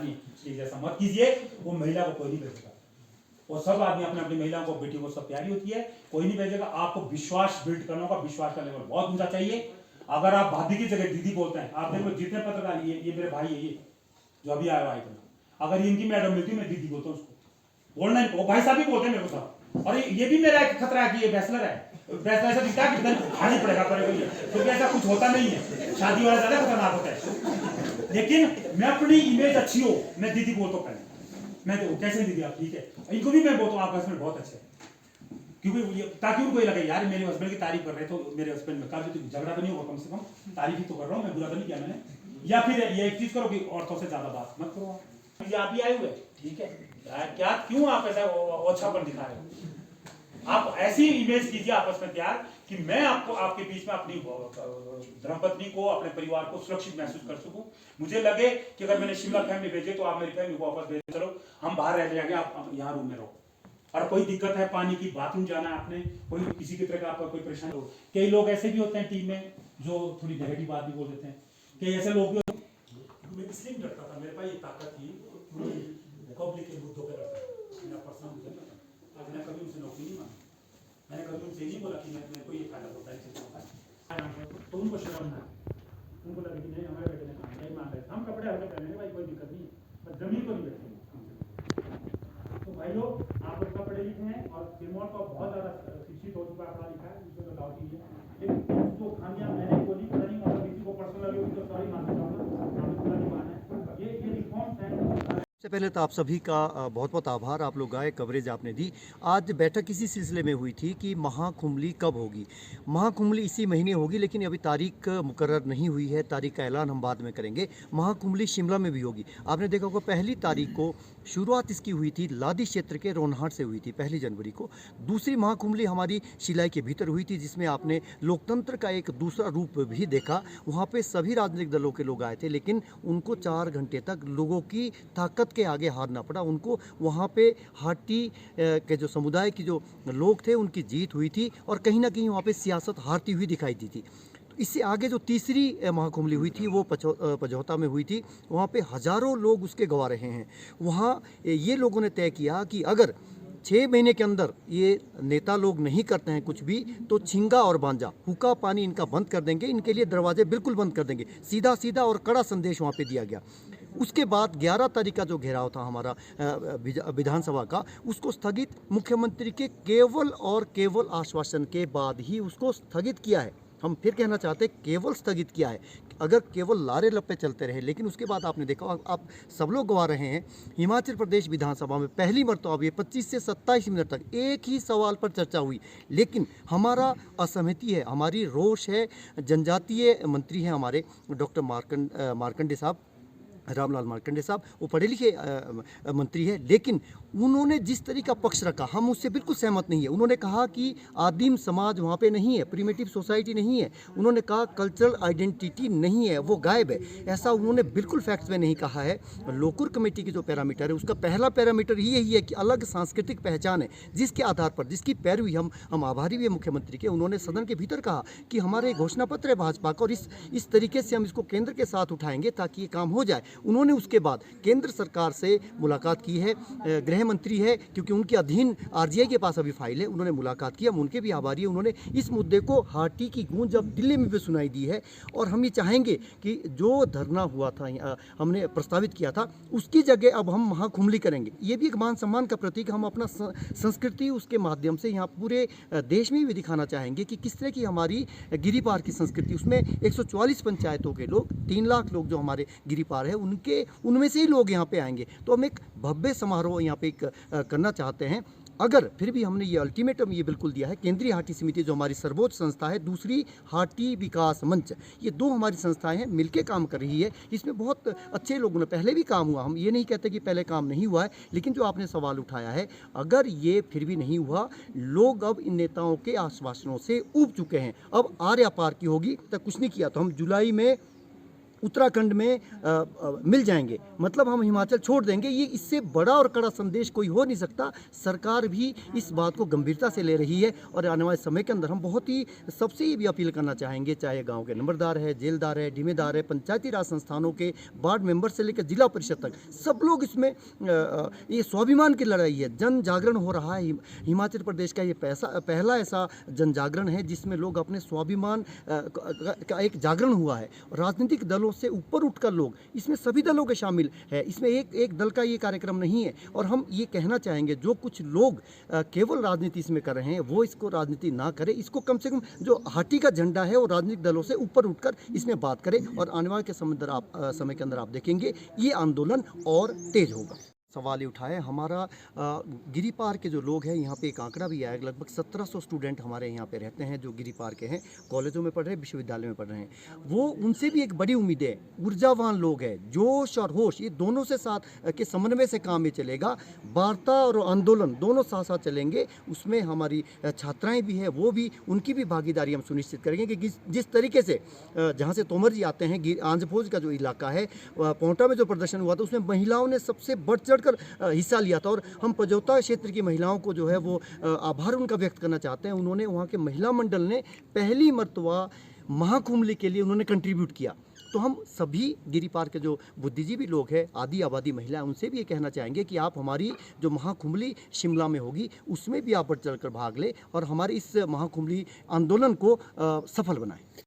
अदानी के जैसा मत कीजिए। वो महिला को कोई नहीं भेजेगा, वो सब आदमी अपने अपनी महिलाओं को, बेटी को सब प्यारी होती है, कोई नहीं भेजेगा। आपको विश्वास बिल्ड करना होगा, विश्वास का लेवल बहुत ऊंचा चाहिए। अगर आप भाभी की जगह दीदी बोलते हैं, आप देखो जितने पत्रकार, ये मेरे भाई है, ये जो अभी आया हुआ है, अगर इनकी मैडम मिलती मैं दीदी बोलता हूँ उसको, बोलना है, वो भाई साहब भी बोलते हैं मेरे को साहब। और ये भी मेरा एक खतरा है कि ये बैचलर है, बैचलर ऐसा दिखता है कि खानी पड़ेगा पड़ेगा, क्योंकि ऐसा कुछ होता नहीं है, शादी वाला ज्यादा खतरनाक होता है। लेकिन मैं अपनी इमेज अच्छी हो, मैं दीदी बोलता हूँ पहले, मैं तो कैसे दीदी आप ठीक है, इनको भी मैं बोलता हूँ आप हस्बैंड बहुत अच्छे हैं, क्योंकि ताकि उनको ये लगे यार मेरे हस्बैंड की तारीफ कर रहे तो मेरे हस्बैंड में कभी तो झगड़ा तो नहीं होगा, कम से कम तारीफ ही तो कर रहा हूँ मैं, बुरा तो नहीं किया मैंने। या फिर ये एक चीज करो कि औरतों से ज्यादा बात मत करो, आप भी आए हुए ठीक है, क्या क्यों आप ऐसा ओछापन दिखा रहे हो? आप ऐसी इमेज कीजिए आपस में प्यार कि मैं आपको आपके बीच में अपनी धर्मपत्नी को, अपने परिवार को सुरक्षित महसूस कर सकूं। मुझे लगे कि अगर मैंने शिमला फैमिली भेजे तो आप मेरी फैमिली को वापस भेज, चलो हम बाहर रह जाएंगे, आप यहाँ रूम में रहो। और कोई दिक्कत है, पानी की, बाथरूम जाना है आपने, कोई किसी की तरह का आपका कोई परेशानी हो, कई लोग ऐसे भी होते हैं टीम में जो थोड़ी नेगेटिव बात भी बोल देते हैं, कई ऐसे लोग भी मैं इसलिए डरता था, मेरे पास ये ताकत थी पब्लिक के मुद्दों पर रखा, मेरा पर्सनल मुद्दा था। आज मैंने कभी उनसे नौकरी नहीं मांगी, मैंने कभी उनसे नहीं बोला कि मेरे को ये फायदा होता है, तो उनको शर्म ना, उनको लगे कि नहीं हमारे बेटे ने काम नहीं मान रहे, हम कपड़े हल्के पहने भाई कोई दिक्कत नहीं है, पर जमीन को नहीं बैठे। तो भाई लोग आप लोग पढ़े लिखे हैं और सिरमौर तो बहुत ज्यादा शिक्षित हो चुका है, पढ़ा लिखा है, इसमें तो डाउट ही है, लेकिन उसको खामियां मैंने बोली पता नहीं मतलब किसी को पर्सनल लगी तो सॉरी मान लेता हूँ, ये रिफॉर्म्स हैं। सबसे पहले तो आप सभी का बहुत बहुत आभार, आप लोग आए, कवरेज आपने दी। आज बैठक इसी सिलसिले में हुई थी कि महाकुंभली कब होगी। महाकुंभली इसी महीने होगी, लेकिन अभी तारीख मुकर्रर नहीं हुई है, तारीख का ऐलान हम बाद में करेंगे। महाकुंभली शिमला में भी होगी। आपने देखा होगा पहली तारीख को शुरुआत इसकी हुई थी, लादी क्षेत्र के रोनहाट से हुई थी 1 जनवरी को। दूसरी महाकुंभली हमारी शिलाई के भीतर हुई थी, जिसमें आपने लोकतंत्र का एक दूसरा रूप भी देखा। वहाँ पे सभी राजनीतिक दलों के लोग आए थे, लेकिन उनको 4 घंटे तक लोगों की ताकत के आगे हारना पड़ा। उनको वहाँ पे हाटी के जो समुदाय की जो लोग थे उनकी जीत हुई थी, और कहीं ना कहीं वहाँ पे सियासत हारती हुई दिखाई दी थी। तो इससे आगे जो तीसरी महाकुंभली हुई थी वो पझौता में हुई थी। वहाँ पे हज़ारों लोग उसके गवा रहे हैं। वहाँ ये लोगों ने तय किया कि अगर 6 महीने के अंदर ये नेता लोग नहीं करते हैं कुछ भी, तो छिंगा और बांजा, हुक्का पानी इनका बंद कर देंगे, इनके लिए दरवाजे बिल्कुल बंद कर देंगे। सीधा सीधा और कड़ा संदेश वहाँ पे दिया गया। उसके बाद 11 तारीख का जो घेराव था हमारा विधानसभा का, उसको स्थगित मुख्यमंत्री के केवल और केवल आश्वासन के बाद ही उसको स्थगित किया है। हम फिर कहना चाहते हैं केवल स्थगित किया है। अगर केवल लारे लपे चलते रहे, लेकिन उसके बाद आपने देखा, आप सब लोग गवा रहे हैं, हिमाचल प्रदेश विधानसभा में पहली मरतबा ये 25 से 27 मिनट तक एक ही सवाल पर चर्चा हुई। लेकिन हमारा असहमति है, हमारी रोष है। जनजातीय मंत्री हैं हमारे डॉक्टर मार्कंडे साहब, रामलाल मार्कंडे साहब, वो पढ़े लिखे मंत्री है, लेकिन उन्होंने जिस तरीका पक्ष रखा हम उससे बिल्कुल सहमत नहीं है। उन्होंने कहा कि आदिम समाज वहाँ पे नहीं है, प्रिमिटिव सोसाइटी नहीं है। उन्होंने कहा कल्चरल आइडेंटिटी नहीं है, वो गायब है। ऐसा उन्होंने बिल्कुल फैक्ट्स में नहीं कहा है। लोकुर कमेटी की जो पैरामीटर है, उसका पहला पैरामीटर ही यही है कि अलग सांस्कृतिक पहचान है, जिसके आधार पर, जिसकी पैरवी हम आभारी भी है मुख्यमंत्री के। उन्होंने सदन के भीतर कहा कि हमारे घोषणा पत्र है भाजपा का, और इस तरीके से हम इसको केंद्र के साथ उठाएंगे ताकि ये काम हो जाए। उन्होंने उसके बाद केंद्र सरकार से मुलाकात की है, गृह मंत्री है, क्योंकि उनके अधीन आरजीआई के पास अभी फाइल है, उन्होंने मुलाकात की, हम उनके भी आभारी हैं। उन्होंने इस मुद्दे को हाटी की गूंज अब दिल्ली में भी सुनाई दी है। और हम ये चाहेंगे कि जो धरना हुआ था, हमने प्रस्तावित किया था, उसकी जगह अब हम महाकुंभली करेंगे। ये भी एक मान सम्मान का प्रतीक, हम अपना संस्कृति उसके माध्यम से यहाँ पूरे देश में भी दिखाना चाहेंगे कि किस तरह की हमारी गिरी पार की संस्कृति। उसमें 144 पंचायतों के लोग, 3 लाख लोग जो हमारे गिरी पार है, उनमें से ही लोग यहाँ पे आएंगे। तो हम एक भव्य समारोह यहाँ पे करना चाहते हैं। अगर फिर भी हमने ये अल्टीमेटम ये बिल्कुल दिया है, केंद्रीय हाटी समिति जो हमारी सर्वोच्च संस्था है, दूसरी हाटी विकास मंच, ये 2 हमारी संस्थाएं हैं, मिलके काम कर रही है। इसमें बहुत अच्छे लोगों ने पहले भी काम हुआ, हम ये नहीं कहते कि पहले काम नहीं हुआ है, लेकिन जो आपने सवाल उठाया है, अगर ये फिर भी नहीं हुआ, लोग अब इन नेताओं के आश्वासनों से ऊब चुके हैं। अब आर्या पार की होगी, तक कुछ नहीं किया तो हम जुलाई में उत्तराखंड में मिल जाएंगे, मतलब हम हिमाचल छोड़ देंगे। ये इससे बड़ा और कड़ा संदेश कोई हो नहीं सकता। सरकार भी इस बात को गंभीरता से ले रही है और आने वाले समय के अंदर हम बहुत ही सबसे ये भी अपील करना चाहेंगे, चाहे गांव के नंबरदार है, जेलदार है, जिम्मेदार है, पंचायती राज संस्थानों के वार्ड मेंबर से लेकर जिला परिषद तक सब लोग इसमें ये स्वाभिमान की लड़ाई है, जन जागरण हो रहा है। हिमाचल प्रदेश का ये पहला ऐसा जन जागरण है जिसमें लोग अपने स्वाभिमान का एक जागरण हुआ है। राजनीतिक दलों से ऊपर उठकर लोग, इसमें सभी दलों के शामिल है, इसमें एक दल का ये कार्यक्रम नहीं है। और हम ये कहना चाहेंगे जो कुछ लोग केवल राजनीति इसमें कर रहे हैं वो इसको राजनीति ना करें, इसको कम से कम जो हाटी का झंडा है वो राजनीतिक दलों से ऊपर उठकर इसमें बात करें। और आने वाले के समय के अंदर आप देखेंगे ये आंदोलन और तेज होगा। सवाल ये उठाए हमारा गिरी पार के जो लोग हैं, यहाँ पे एक आंकड़ा भी आया, लगभग 1700 स्टूडेंट हमारे यहाँ पे रहते हैं जो गिरी पार के हैं, कॉलेजों में पढ़ रहे हैं, विश्वविद्यालय में पढ़ रहे हैं। वो उनसे भी एक बड़ी उम्मीद है, ऊर्जावान लोग हैं, जोश और होश ये दोनों से साथ के समन्वय से काम में चलेगा। वार्ता और आंदोलन दोनों साथ साथ चलेंगे। उसमें हमारी छात्राएँ भी हैं, वो भी उनकी भी भागीदारी हम सुनिश्चित करेंगे कि जिस तरीके से जहाँ से तोमर जी आते हैं, आंध्र भोज का जो इलाका है, पोंटा में जो प्रदर्शन हुआ था उसमें महिलाओं ने सबसे बढ़ चढ़ हिस्सा लिया था। और हम पजौता क्षेत्र की महिलाओं को जो है वो आभार उनका व्यक्त करना चाहते हैं। उन्होंने वहाँ के महिला मंडल ने पहली मर्तबा महाकुंभली के लिए उन्होंने कंट्रीब्यूट किया। तो हम सभी गिरी पार के जो बुद्धिजीवी लोग हैं, आदि आबादी महिलाएं, उनसे भी ये कहना चाहेंगे कि आप हमारी जो महाकुंभली शिमला में होगी उसमें भी आप बढ़ चढ़ कर भाग लें और हमारे इस महाकुंभली आंदोलन को सफल बनाएं।